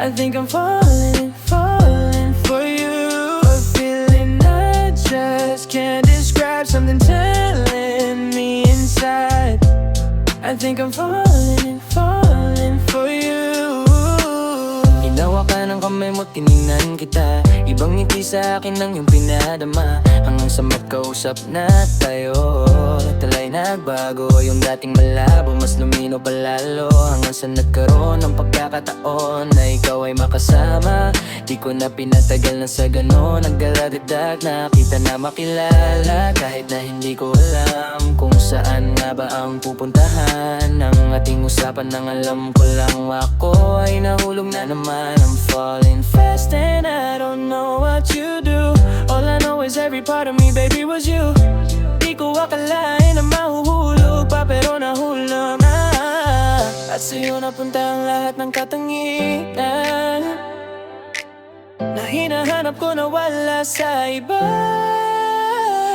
I think I'm falling, falling for you. A feeling I just can't describe, something telling me inside. I think I'm falling, falling for you. Hinawa ka ng kamay mo, tiningnan kita. Ibang ngiti sa akin ang iyong pinadama. Hanggang sa magkausap na tayo, talay nagbago. Yung dating malabo, mas lumino pa lalo. Hanggang sa nagkaroon ng pagkakataon na ikaw ay makasama. Di ko na pinatagal na sa ganon, nagdaladidag na kita na makilala. Kahit na hindi ko alam kung saan nga ba ang pupuntahan ng ating usapan, nang alam ko lang ako ay nahulog na naman. I'm falling fast and I don't know what you do. All I know is every part of me, baby, was you. Di ko akalain na mahuhulog pa, pero nahulog na. At sa'yo napunta ang lahat ng katangian na hinahanap ko na wala sa iba.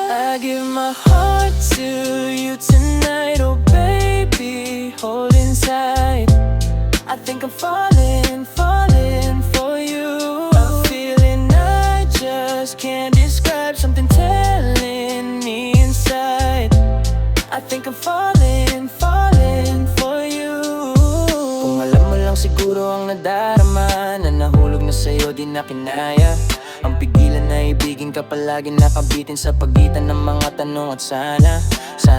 I give my heart to you tonight, oh baby, hold inside. I think I'm falling, falling for you. A feeling I just can't describe, something telling me inside. I think I'm falling, falling for you. Kung alam mo lang siguro ang nadarama, na nahulog na sa'yo di na kinaya. Ang pigilan na ibigin ka palagi nakabitin sa pagitan ng mga tanong at sana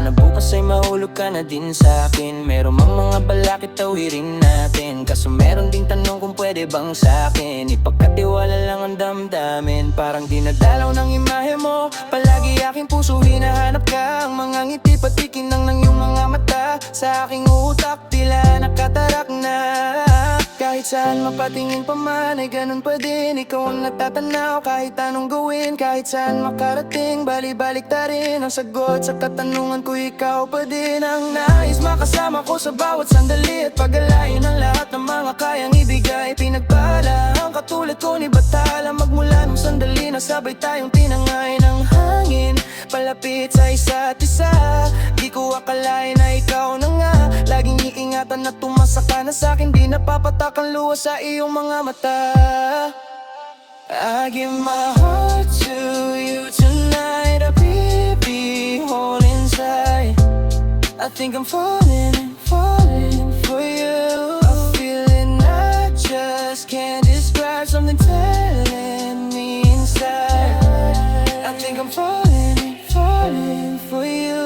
bukas ay mahulog ka na din sa akin. Meron mang mga balakit tawirin natin, kaso meron ding tanong kung pwede bang sa akin ipagkatiwala lang ang damdamin. Parang dinadalaw ng imahe mo, palagi aking puso hinahanap ka. Ang mga ngiti pati kinang ng iyong mga mata, sa aking utak tila nakatarak na. Kahit saan mapatingin pa man ay ganun pa din, ikaw ang natatanaw. Kahit anong gawin, kahit saan makarating, bali-balik ta rin ang sagot sa katanungan ko, ikaw pa din ang nais makasama ko sa bawat sandali. At pagalain ang lahat ng mga kayang ibigay, pinagpala ang katulad ko ni Batala. Magmula nung sandali na sabay tayong tinangay ng hangin, palapit sa isa't isa. Di ko akalain na ikaw na nga, laging iingatan na tumasa ka na sa'kin. Di napapatak ang luha sa iyong mga mata. I give my heart to you tonight, oh baby, hold inside. I think I'm falling, falling for you. A feeling I just can't describe, something telling me inside. I think I'm falling, falling for you.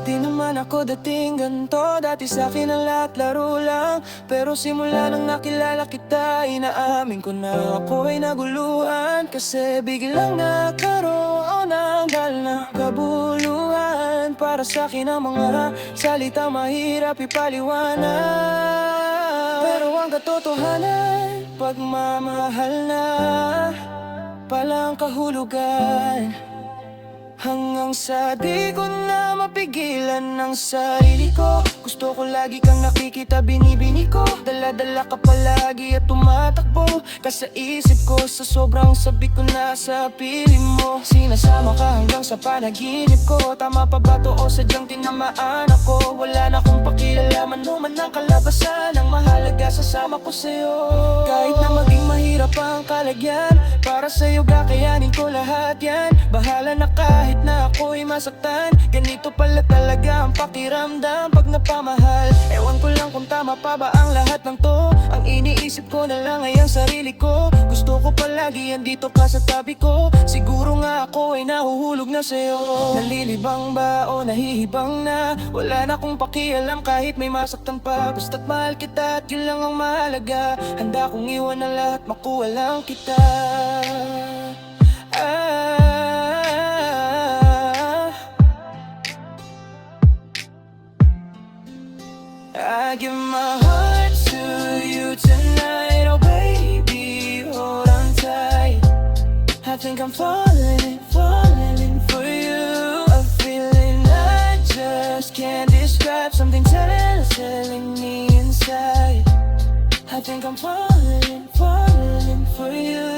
Di naman ako dating ganito, dati sa'kin ang lahat laro lang. Pero simula nang nakilala kita, inaamin ko na ako ay naguluhan. Kasi biglang nagkaroon ng dal na kabuluhan. Para sa'kin ang mga salita mahirap ipaliwanag, pero ang katotohanan, pagmamahal na palang kahulugan. Hanggang sa di ko na mapigilan ng sarili ko, gusto ko lagi kang nakikita, binibini ko. Dala-dala ka palagi at tumatakbo ka sa isip ko, sa sobrang sabi ko na sa piling mo. Sinasama ka hanggang sa panaginip ko, tama pa ba to o sadyang tinamaan ako? Wala na akong pakialaman naman ng kalabasan, ang mahalaga sasama ko sa'yo. Kahit na maging mahirap ang kalagyan, para sa'yo kakayanin ko lahat yan. Bahala na kahit na ako'y masaktan, ganito pala talaga ang pakiramdam pag napamahal. Ewan ko lang kung tama pa ba ang lahat ng to, ang iniisip ko na lang ay ang sarili ko. Gusto ko palagi andito ka sa tabi ko, siguro nga ako ay nahuhulog na sa'yo. Nalilibang ba o nahihibang na, wala na akong pakialam kahit may masaktan pa. Basta't mahal kita at yun lang ang mahalaga, handa kong iwan na lahat, makuha lang kita. I give my heart to you tonight, oh baby, hold on tight. I think I'm falling, falling for you. A feeling I just can't describe, something telling me inside. I think I'm falling, falling for you.